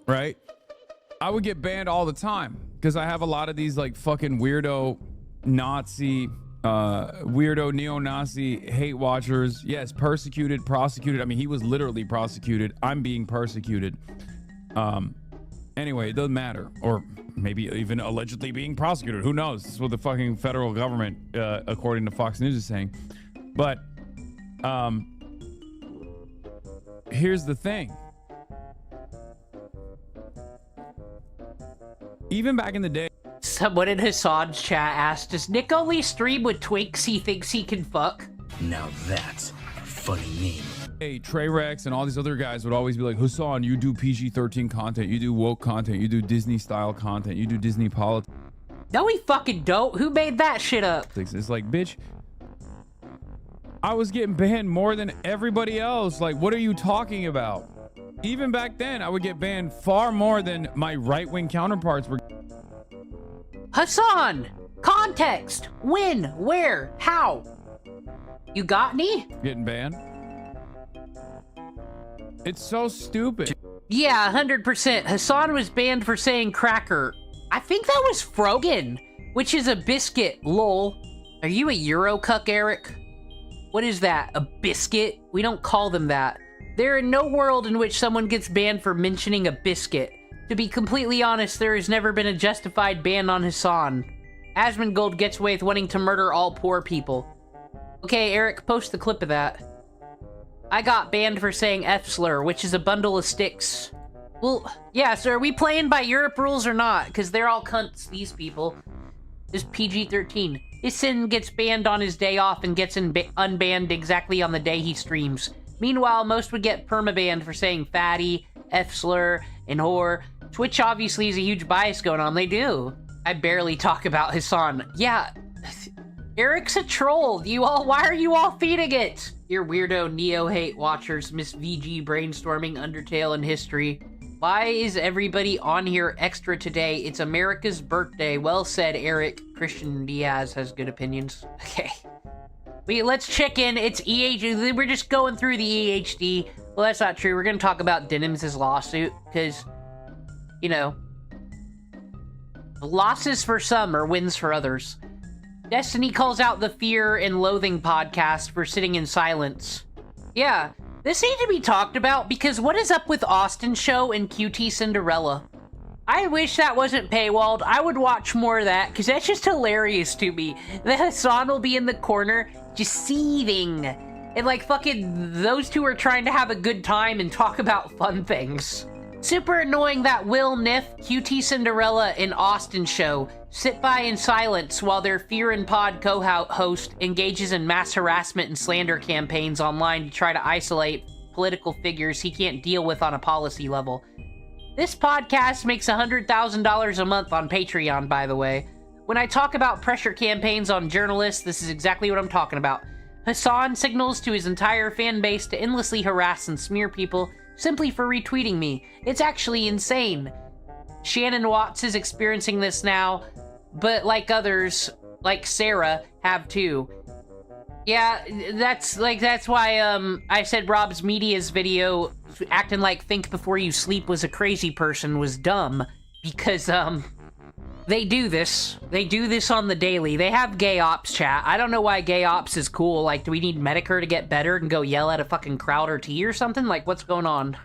right? I would get banned all the time because I have a lot of these like fucking weirdo Nazi, weirdo neo-Nazi hate watchers. Yes, persecuted, prosecuted. I mean, he was literally prosecuted. I'm being persecuted. Anyway, it doesn't matter. Or maybe even allegedly being prosecuted. Who knows? This is what the fucking federal government, according to Fox News, is saying. But, here's the thing. Even back in the day... Someone in Hasan's chat asked, does Nick only stream with twinks he thinks he can fuck? Now that's a funny name. Hey, Trey Rex and all these other guys would always be like, Hasan, you do PG-13 content, you do woke content, you do Disney-style content, you do Disney politics. No, we fucking don't. Who made that shit up? It's like, bitch, I was getting banned more than everybody else. Like, what are you talking about? Even back then, I would get banned far more than my right-wing counterparts were. Hasan! Context! When? Where? How? You got any? Getting banned? It's so stupid. Yeah, 100%. Hasan was banned for saying cracker. I think that was Frogan, which is a biscuit, lol. Are you a Eurocuck, Eric? What is that? A biscuit? We don't call them that. There is no world in which someone gets banned for mentioning a biscuit. To be completely honest, there has never been a justified ban on Hasan. Asmongold gets away with wanting to murder all poor people. Okay, Eric, post the clip of that. I got banned for saying F-slur, which is a bundle of sticks. Well, yeah, so are we playing by Europe rules or not? Because they're all cunts, these people. This PG-13. His sin gets banned on his day off and gets unbanned exactly on the day he streams. Meanwhile, most would get permabanned for saying fatty, F-slur, and whore. Twitch obviously has a huge bias going on. They do. I barely talk about Hasan. Yeah, Eric's a troll. Why are you all feeding it? Your weirdo neo-hate watchers, Miss VG brainstorming Undertale and history. Why is everybody on here extra today? It's America's birthday. Well said, Eric. Christian Diaz has good opinions. Okay. Let's check in. It's EHD. We're just going through the EHD. Well, that's not true. We're going to talk about Denims' lawsuit, because, you know, losses for some are wins for others. Destiny calls out the Fear and Loathing podcast for sitting in silence. Yeah, this needs to be talked about, because what is up with Austin's show and QT Cinderella? I wish that wasn't paywalled. I would watch more of that, because that's just hilarious to me. The Hasan will be in the corner, just seething. And like fucking those two are trying to have a good time and talk about fun things. Super annoying that Will Niff, QT Cinderella, and Austin show sit by in silence while their Fear and Pod co-host engages in mass harassment and slander campaigns online to try to isolate political figures he can't deal with on a policy level. This podcast makes $100,000 a month on Patreon, by the way. When I talk about pressure campaigns on journalists, this is exactly what I'm talking about. Hasan signals to his entire fan base to endlessly harass and smear people simply for retweeting me. It's actually insane. Shannon Watts is experiencing this now, but like others, like Sarah, have too. Yeah, that's why I said Rob's Media's video acting like think before you sleep was a crazy person was dumb, because they do this. They do this on the daily. They have gay ops chat. I don't know why gay ops is cool. Like, do we need Medicare to get better and go yell at a fucking Crowder T or something? Like, what's going on?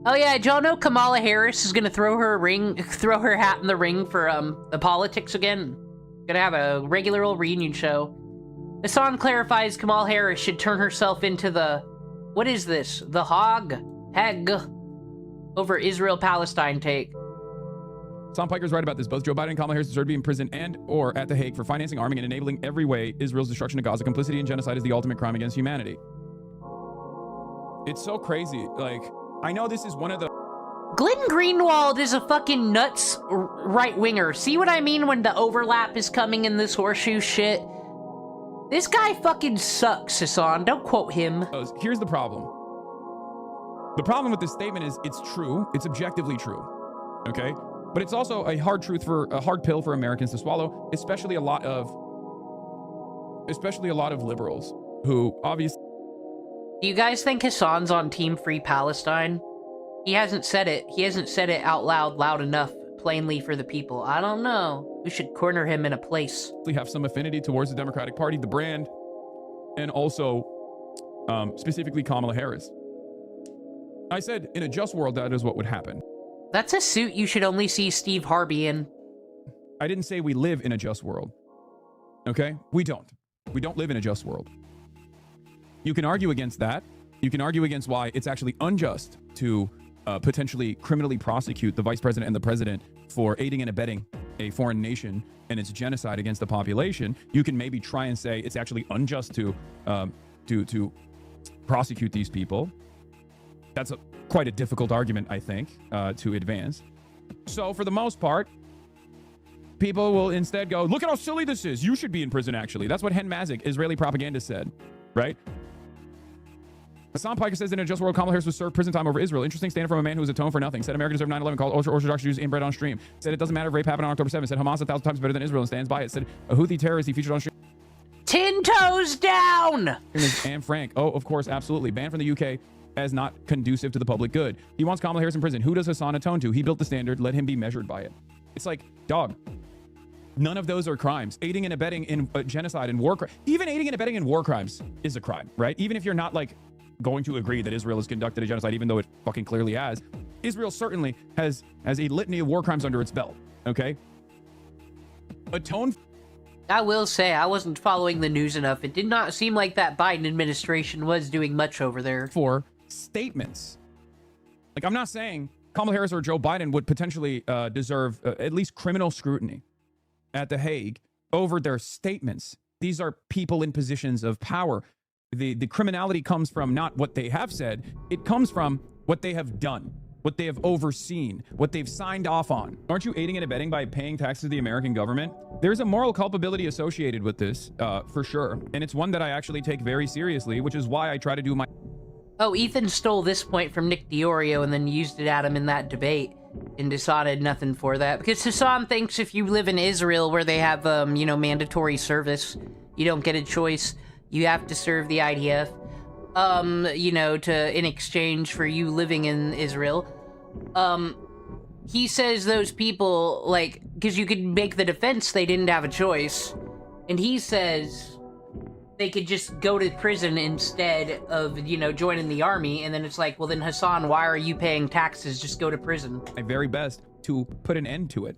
Oh yeah, did y'all know Kamala Harris is gonna throw her hat in the ring for the politics again? Gonna have a regular old reunion show. Hasan clarifies Kamala Harris should turn herself into the... What is this? The hog? Heg? over Israel-Palestine take. Hasan Piker's right about this. Both Joe Biden and Kamala Harris deserve to be in prison and or at The Hague for financing, arming, and enabling every way Israel's destruction of Gaza. Complicity and genocide is the ultimate crime against humanity. It's so crazy. Like, I know this is one of the... Glenn Greenwald is a fucking nuts right-winger. See what I mean when the overlap is coming in this horseshoe shit? This guy fucking sucks, Hasan. Don't quote him. Here's the problem. The problem with this statement is it's true. It's objectively true. Okay? But it's also a hard pill for Americans to swallow, especially a lot of liberals who obviously... Do you guys think Hasan's on Team Free Palestine? He hasn't said it. He hasn't said it out loud enough, plainly for the people. I don't know. We should corner him in a place. We have some affinity towards the Democratic Party, the brand, and also specifically Kamala Harris. I said in a just world, that is what would happen. That's a suit you should only see Steve Harvey in. I didn't say we live in a just world. Okay? We don't. We don't live in a just world. You can argue against that. You can argue against why it's actually unjust to potentially criminally prosecute the vice president and the president for aiding and abetting a foreign nation and its genocide against the population. You can maybe try and say it's actually unjust to prosecute these people. That's quite a difficult argument, I think, to advance. So for the most part, people will instead go, look at how silly this is. You should be in prison, actually. That's what Hen Mazik, Israeli propaganda, said, right? Hasan Piker says in a just world, Kamala Harris was served prison time over Israel. Interesting stand from a man who was atoned for nothing. Said America deserved 9/11, called Orthodox Jews inbred on stream. Said it doesn't matter if rape happened on October 7th. Said Hamas 1,000 times better than Israel and stands by it. Said a Houthi terrorist he featured on stream. 10 toes down! Anne Frank. Oh, of course, absolutely. Banned from the UK as not conducive to the public good. He wants Kamala Harris in prison. Who does Hasan atone to? He built the standard. Let him be measured by it. It's like, dog, none of those are crimes. Aiding and abetting in genocide and war crimes. Even aiding and abetting in war crimes is a crime, right? Even if you're not like going to agree that Israel has conducted a genocide, even though it fucking clearly has. Israel certainly has a litany of war crimes under its belt, okay? I will say, I wasn't following the news enough. It did not seem like that Biden administration was doing much over there. For statements. Like, I'm not saying Kamala Harris or Joe Biden would potentially deserve at least criminal scrutiny at The Hague over their statements. These are people in positions of power. The criminality comes from not what they have said. It comes from what they have done, what they have overseen, what they've signed off on. Aren't you aiding and abetting by paying taxes to the American government? There's a moral culpability associated with this, for sure. And it's one that I actually take very seriously, which is why I try to do my... Oh, Ethan stole this point from Nick DiOrio and then used it at him in that debate. And Hasan had nothing for that. Because Hasan thinks if you live in Israel where they have, mandatory service, you don't get a choice. You have to serve the IDF, in exchange for you living in Israel. He says those people, like, because you could make the defense they didn't have a choice. And he says they could just go to prison instead of, joining the army. And then it's like, well, then Hasan, why are you paying taxes? Just go to prison. My very best to put an end to it.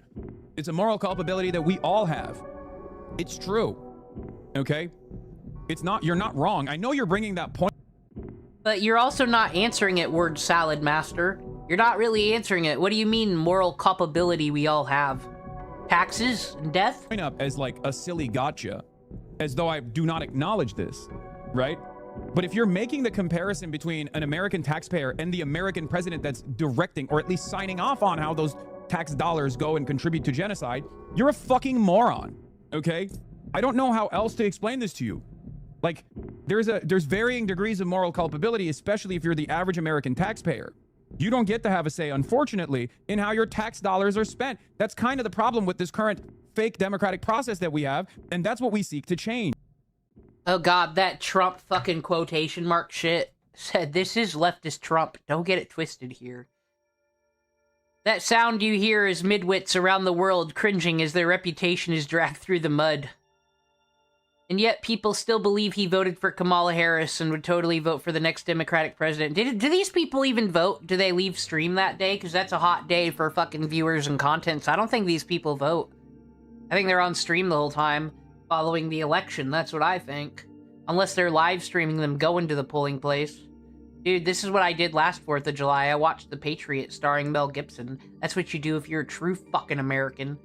It's a moral culpability that we all have. It's true. Okay? It's not, you're not wrong. I know you're bringing that point. But you're also not answering it, word salad master. You're not really answering it. What do you mean moral culpability we all have? Taxes and death? Up as like a silly gotcha, as though I do not acknowledge this, right? But if you're making the comparison between an American taxpayer and the American president that's directing or at least signing off on how those tax dollars go and contribute to genocide, you're a fucking moron, okay? I don't know how else to explain this to you. Like, there's varying degrees of moral culpability, especially if you're the average American taxpayer. You don't get to have a say, unfortunately, in how your tax dollars are spent. That's kind of the problem with this current fake democratic process that we have, and that's what we seek to change. Oh god, that Trump fucking quotation mark shit said, this is leftist Trump. Don't get it twisted here. That sound you hear is midwits around the world cringing as their reputation is dragged through the mud. And yet people still believe he voted for Kamala Harris and would totally vote for the next Democratic president. Do these people even vote? Do they leave stream that day? Because that's a hot day for fucking viewers and content. So I don't think these people vote. I think they're on stream the whole time following the election. That's what I think. Unless they're live streaming them going to the polling place. Dude, this is what I did last 4th of July. I watched The Patriot starring Mel Gibson. That's what you do if you're a true fucking American.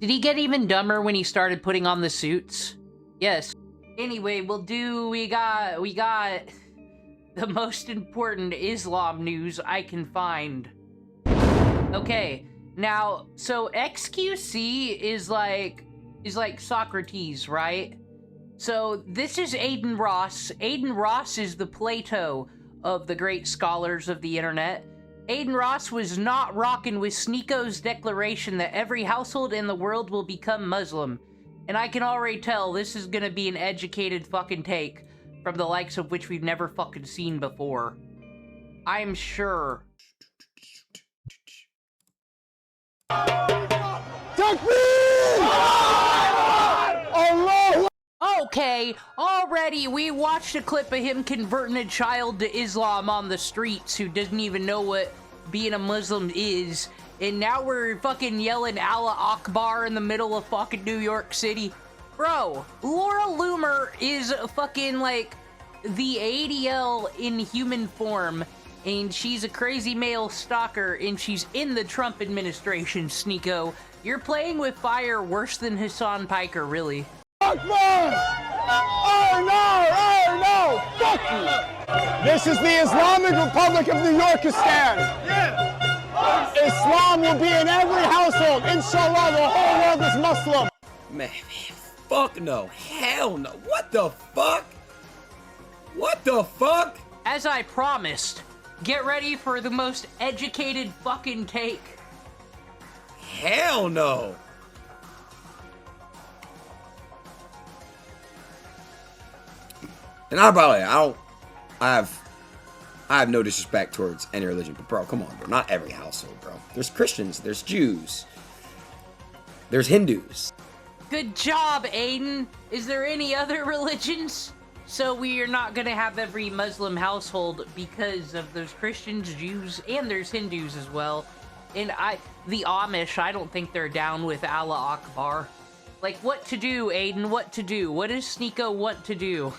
Did he get even dumber when he started putting on the suits? Yes. Anyway, we got the most important Islam news I can find. Okay, now, so XQC is like Socrates, right? So this is Adin Ross. Adin Ross is the Plato of the great scholars of the internet. Adin Ross was not rocking with Sneako's declaration that every household in the world will become Muslim. And I can already tell this is gonna be an educated fucking take from the likes of which we've never fucking seen before. I'm sure. Okay, already we watched a clip of him converting a child to Islam on the streets who doesn't even know what being a Muslim is, and now we're fucking yelling Allah Akbar in the middle of fucking New York City. Bro, Laura Loomer is fucking like the ADL in human form, and she's a crazy male stalker, and she's in the Trump administration, Sneako. You're playing with fire worse than Hasan Piker, really. Akbar! Oh no! Fuck you! This is the Islamic Republic of New Yorkistan! Islam will be in every household. Inshallah, the whole world is Muslim. Man, fuck no. Hell no. What the fuck? What the fuck? As I promised, get ready for the most educated fucking take. Hell no. And I have no disrespect towards any religion, but bro, come on, bro. Not every household, bro. There's Christians, there's Jews, there's Hindus. Good job, Aiden. Is there any other religions? So we are not gonna have every Muslim household because of those Christians, Jews, and there's Hindus as well. And the Amish, I don't think they're down with Allah Akbar. Like, what to do, Aiden? What to do? What does Sneako want to do?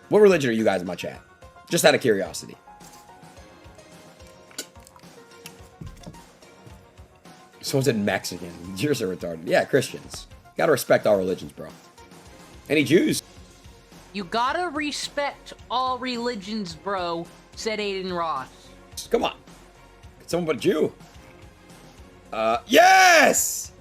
What religion are you guys in my chat? Just out of curiosity. Someone said Mexican. Yours are retarded. Yeah, Christians. Gotta respect all religions, bro. Any Jews? You gotta respect all religions, bro, said Adin Ross. Come on. Someone but a Jew. Yes!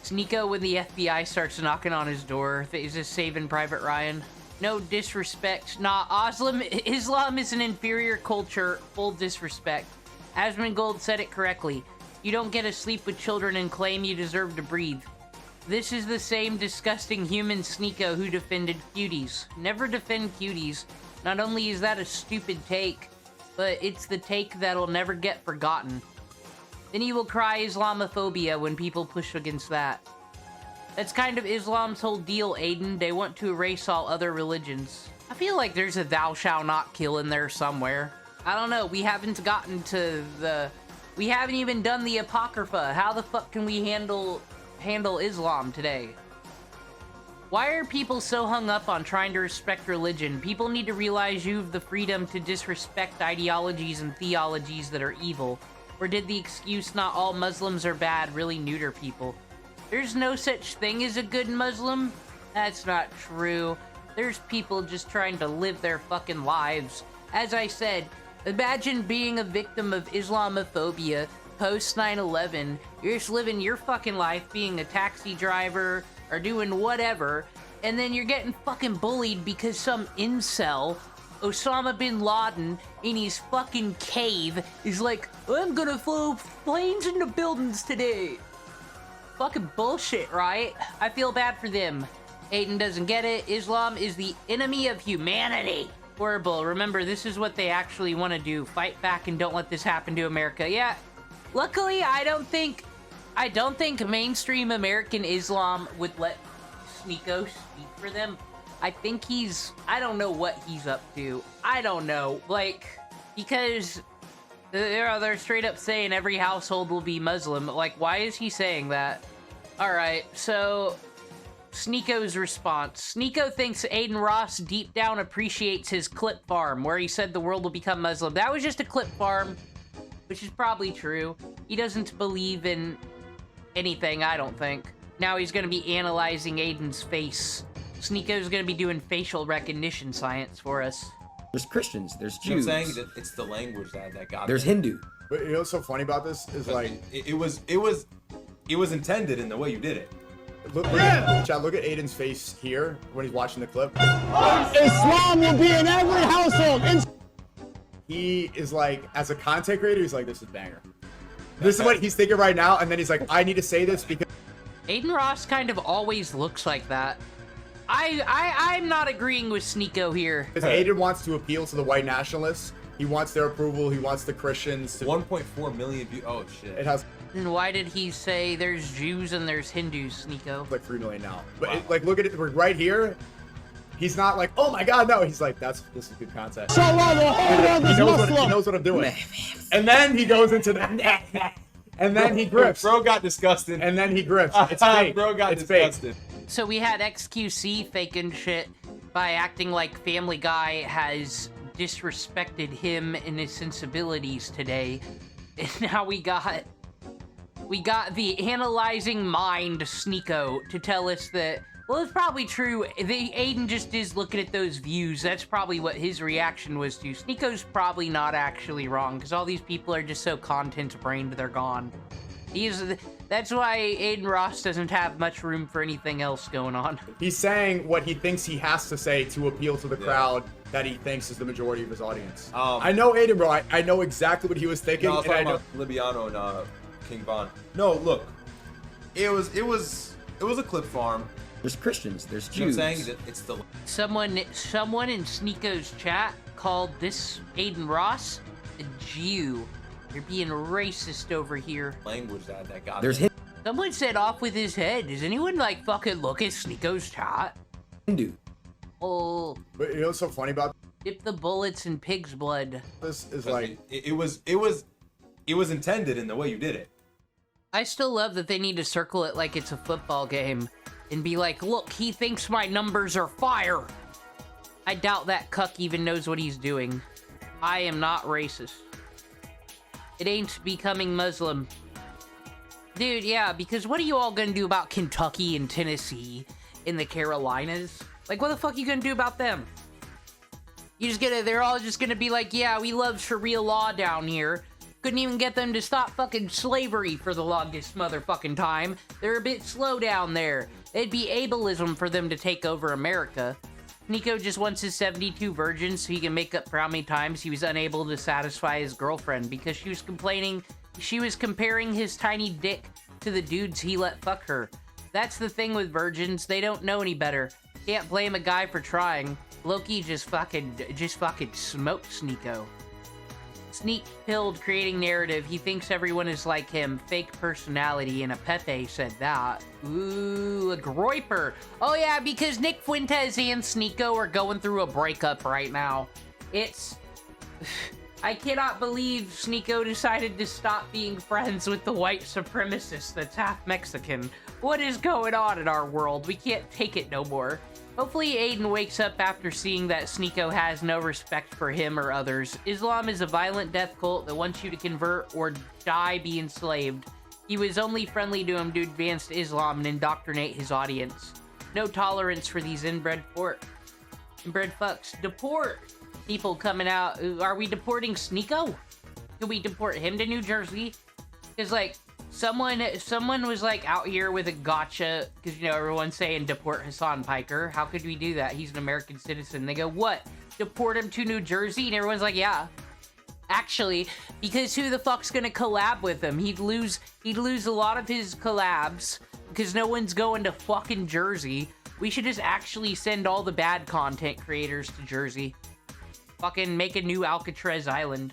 Sneako, when the FBI starts knocking on his door, is this Saving Private Ryan? No disrespect. Nah, Islam is an inferior culture. Full disrespect. Asmongold said it correctly. You don't get to sleep with children and claim you deserve to breathe. This is the same disgusting human Sneako who defended cuties. Never defend cuties. Not only is that a stupid take, but it's the take that'll never get forgotten. Then you will cry Islamophobia when people push against that. That's kind of Islam's whole deal, Aiden. They want to erase all other religions. I feel like there's a thou shall not kill in there somewhere. I don't know, we haven't gotten to we haven't even done the Apocrypha. How the fuck can we handle Islam today? Why are people so hung up on trying to respect religion? People need to realize you have the freedom to disrespect ideologies and theologies that are evil. Or did the excuse not all Muslims are bad really neuter people? There's no such thing as a good Muslim? That's not true. There's people just trying to live their fucking lives. As I said, imagine being a victim of Islamophobia post 9/11. You're just living your fucking life being a taxi driver or doing whatever, and then you're getting fucking bullied because some incel, Osama bin Laden, in his fucking cave is like, I'm gonna fly planes into buildings today. Fucking bullshit, right? I feel bad for them. Aiden doesn't get it. Islam is the enemy of humanity. Horrible. Remember, this is what they actually want to do. Fight back and don't let this happen to America. Yeah. Luckily, I don't think mainstream American Islam would let Sneako speak for them. I think I don't know what he's up to. I don't know. Like, because they're straight up saying every household will be Muslim. Like, why is he saying that? Alright, so Sneako's response. Sneako thinks Adin Ross deep down appreciates his clip farm, where he said the world will become Muslim. That was just a clip farm, which is probably true. He doesn't believe in anything, I don't think. Now he's gonna be analyzing Aiden's face. Sneako's gonna be doing facial recognition science for us. There's Christians, there's You know Jews. what I'm saying? It's the language that got There's me. Hindu. But you know what's so funny about this is like it was intended in the way you did it. look at Chad, look at Aiden's face here when he's watching the clip. Islam will be in every household. He is like, as a content creator, he's like, this is banger. This is what he's thinking right now, and then he's like, I need to say this because Adin Ross kind of always looks like that. I'm not agreeing with Sneako here. because Adin wants to appeal to the white nationalists. He wants their approval. He wants the Christians to 1.4 million views. Oh shit. It has And why did he say there's Jews and there's Hindus, Sneako? like 3 million now. But like, look at it right here. He's not like, oh my god, no. He's like, this is good content. So long, the whole world is Muslim. He knows what I'm doing. And then he goes into the and then he grips. Bro got disgusted. And then he grips. It's fake. Bro got it's fake. disgusted. So we had XQC faking shit by acting like Family Guy has disrespected him and his sensibilities today. And now we got the analyzing mind Sneako to tell us that, well, it's probably true. Aiden just is looking at those views. That's probably what his reaction was to. Sneako's probably not actually wrong, because all these people are just so content-brained they're gone. That's why Adin Ross doesn't have much room for anything else going on. He's saying what he thinks he has to say to appeal to the crowd that he thinks is the majority of his audience. I know Adin, bro. I know exactly what he was thinking. No, I was and I talking know about Libiano and King Von. No, look, it was a clip farm. There's Christians, there's Jews. You know what I'm saying? It's the Someone in Sneako's chat called this Adin Ross a Jew. You're being racist over here. language that got There's me. Someone said off with his head. Does anyone like fucking look at Sneako's chat? Hindu. Oh, But you know what's so funny about dip the bullets in pig's blood. this is like it was intended in the way you did it. I still love that they need to circle it like it's a football game and be like, look, he thinks my numbers are fire. I doubt that cuck even knows what he's doing. I am not racist. It ain't becoming Muslim. Dude, yeah, because what are you all gonna do about Kentucky and Tennessee in the Carolinas? Like, what the fuck are you gonna do about them? They're all just gonna be like, yeah, we love Sharia law down here. Couldn't even get them to stop fucking slavery for the longest motherfucking time. They're a bit slow down there. It'd be ableism for them to take over America. Sneako just wants his 72 virgins so he can make up for how many times he was unable to satisfy his girlfriend because she was comparing his tiny dick to the dudes he let fuck her. That's the thing with virgins, they don't know any better. Can't blame a guy for trying. Loki just fucking smoked Sneako. Sneak-pilled creating narrative. He thinks everyone is like him. Fake personality, and a Pepe said that. Ooh, a Groiper. Oh yeah, because Nick Fuentes and Sneako are going through a breakup right now. I cannot believe Sneako decided to stop being friends with the white supremacist that's half Mexican. What is going on in our world? We can't take it no more. Hopefully Aiden wakes up after seeing that Sneako has no respect for him or others. Islam is a violent death cult that wants you to convert or die be enslaved. He was only friendly to him to advance Islam and indoctrinate his audience. No tolerance for these inbred fucks. Deport! People coming out. Are we deporting Sneako? Could we deport him to New Jersey? Because, like, someone was like out here with a gotcha, because, you know, everyone's saying deport Hasan Piker. How could we do that? He's an American citizen. They go, what? Deport him to New Jersey? And everyone's like, yeah. Actually, because who the fuck's gonna collab with him? He'd lose a lot of his collabs because no one's going to fucking Jersey. We should just actually send all the bad content creators to Jersey. Fucking make a new Alcatraz Island.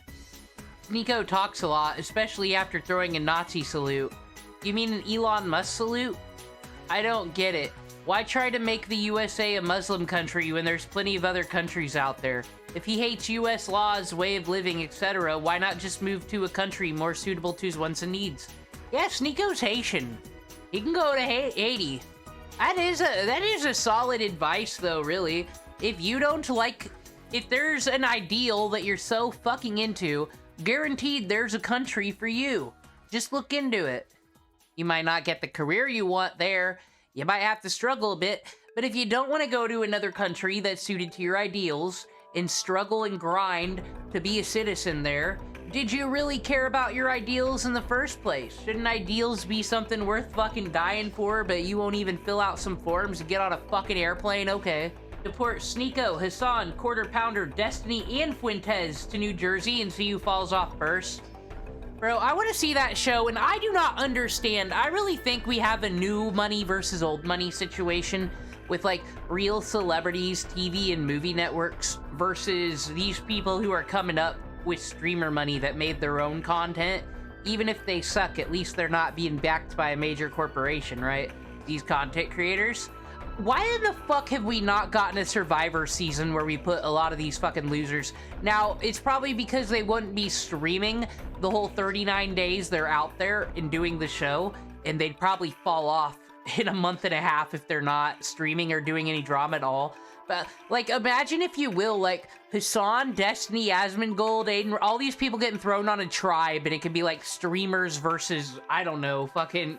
Sneako talks a lot, especially after throwing a Nazi salute. You mean an Elon Musk salute? I don't get it. Why try to make the USA a Muslim country when there's plenty of other countries out there? If he hates US laws, way of living, etc., why not just move to a country more suitable to his wants and needs? Yeah, Sneako's Haitian. He can go to Haiti. That is a solid advice, though, really. If you don't like... If there's an ideal that you're so fucking into, guaranteed there's a country for you. Just look into it. You might not get the career you want there. You might have to struggle a bit. But if you don't want to go to another country that's suited to your ideals and struggle and grind to be a citizen there, did you really care about your ideals in the first place? Shouldn't ideals be something worth fucking dying for, but you won't even fill out some forms and get on a fucking airplane? Okay. Deport Sneako, Hasan, Quarter Pounder, Destiny, and Fuentes to New Jersey and see who falls off first. Bro, I want to see that show, and I do not understand. I really think we have a new money versus old money situation with, like, real celebrities, TV and movie networks versus these people who are coming up with streamer money that made their own content. Even if they suck, at least they're not being backed by a major corporation, right? These content creators. Why in the fuck have we not gotten a Survivor season where we put a lot of these fucking losers? Now, it's probably because they wouldn't be streaming the whole 39 days they're out there and doing the show, and they'd probably fall off in a month and a half if they're not streaming or doing any drama at all. But, like, imagine, if you will, like, Hasan, Destiny, Asmongold, Adin, all these people getting thrown on a tribe, and it could be, like, streamers versus, I don't know, fucking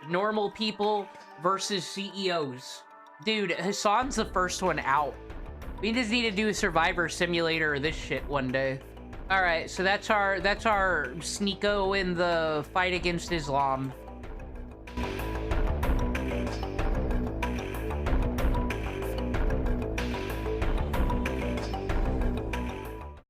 normal people versus CEOs. Dude, Hasan's the first one out. We just need to do a Survivor Simulator or this shit one day. Alright, so that's our Sneako in the fight against Islam.